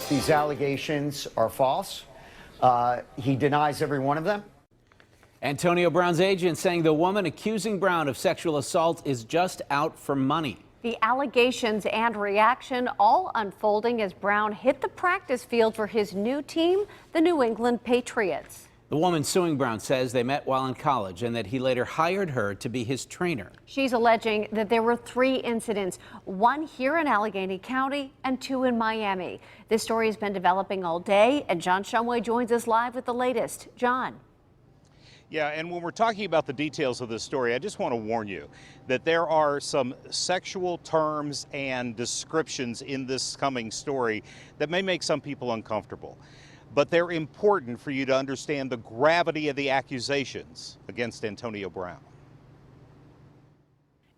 these allegations are false. He denies every one of them. Antonio Brown's agent saying the woman accusing Brown of sexual assault is just out for money. The allegations and reaction all unfolding as Brown hit the practice field for his new team, the New England Patriots. The woman suing Brown says they met while in college and that he later hired her to be his trainer. She's alleging that there were 3 incidents, 1 here in Allegheny County and 2 in Miami. This story has been developing all day, and John Shumway joins us live with the latest. John. Yeah, and when we're talking about the details of this story, I just want to warn you that there are some sexual terms and descriptions in this coming story that may make some people uncomfortable. But they're important for you to understand the gravity of the accusations against Antonio Brown.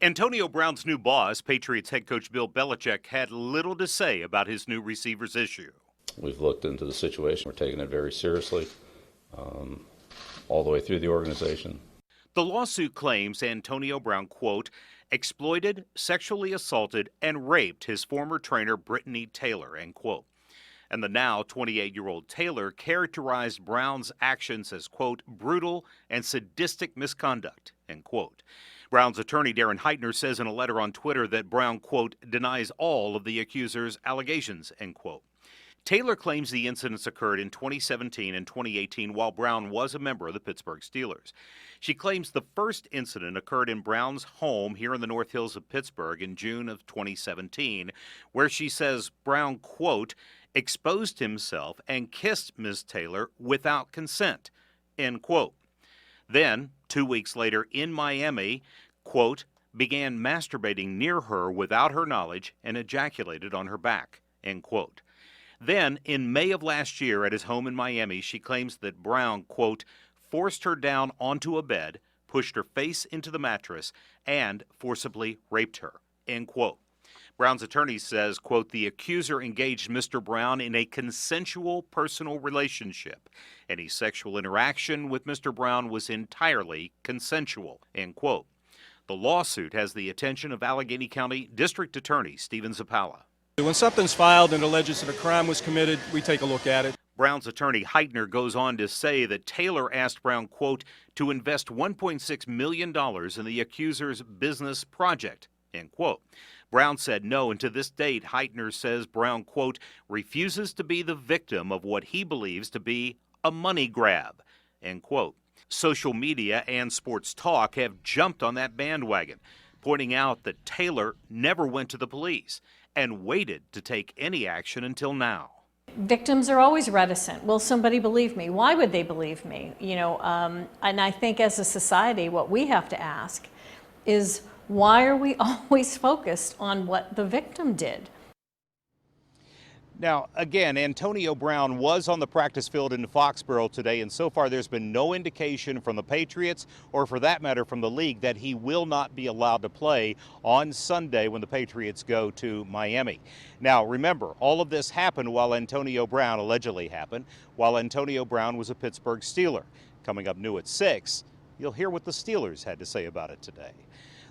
Antonio Brown's new boss, Patriots head coach Bill Belichick, had little to say about his new receivers issue. We've looked into the situation. We're taking it very seriously. All the way through the organization. The lawsuit claims Antonio Brown, quote, exploited, sexually assaulted, and raped his former trainer, Britney Taylor, end quote. And the now 28-year-old Taylor characterized Brown's actions as, quote, brutal and sadistic misconduct, end quote. Brown's attorney, Darren Heitner, says in a letter on Twitter that Brown, quote, denies all of the accuser's allegations, end quote. Taylor claims the incidents occurred in 2017 and 2018 while Brown was a member of the Pittsburgh Steelers. She claims the first incident occurred in Brown's home here in the North Hills of Pittsburgh in June of 2017, where she says Brown, quote, exposed himself and kissed Ms. Taylor without consent, end quote. Then, 2 weeks later in Miami, quote, began masturbating near her without her knowledge and ejaculated on her back, end quote. Then, in May of last year at his home in Miami, she claims that Brown, quote, forced her down onto a bed, pushed her face into the mattress, and forcibly raped her, end quote. Brown's attorney says, quote, the accuser engaged Mr. Brown in a consensual personal relationship. Any sexual interaction with Mr. Brown was entirely consensual, end quote. The lawsuit has the attention of Allegheny County District Attorney Stephen Zappala. When something's filed and alleges that a crime was committed, we take a look at it. Brown's attorney Heitner goes on to say that Taylor asked Brown, quote, to invest $1.6 million in the accuser's business project, end quote. Brown said no, and to this date, Heitner says Brown, quote, refuses to be the victim of what he believes to be a money grab, end quote. Social media and sports talk have jumped on that bandwagon, pointing out that Taylor never went to the police and waited to take any action until now. Victims are always reticent. Will somebody believe me? Why would they believe me? And I think as a society, what we have to ask is, why are we always focused on what the victim did? Now, again, Antonio Brown was on the practice field in Foxborough today, and so far there's been no indication from the Patriots, or for that matter from the league, that he will not be allowed to play on Sunday when the Patriots go to Miami. Now, remember, all of this happened while Antonio Brown, allegedly happened, while Antonio Brown was a Pittsburgh Steeler. Coming up new at 6, you'll hear what the Steelers had to say about it today.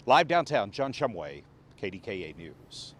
Live downtown, John Shumway, KDKA News.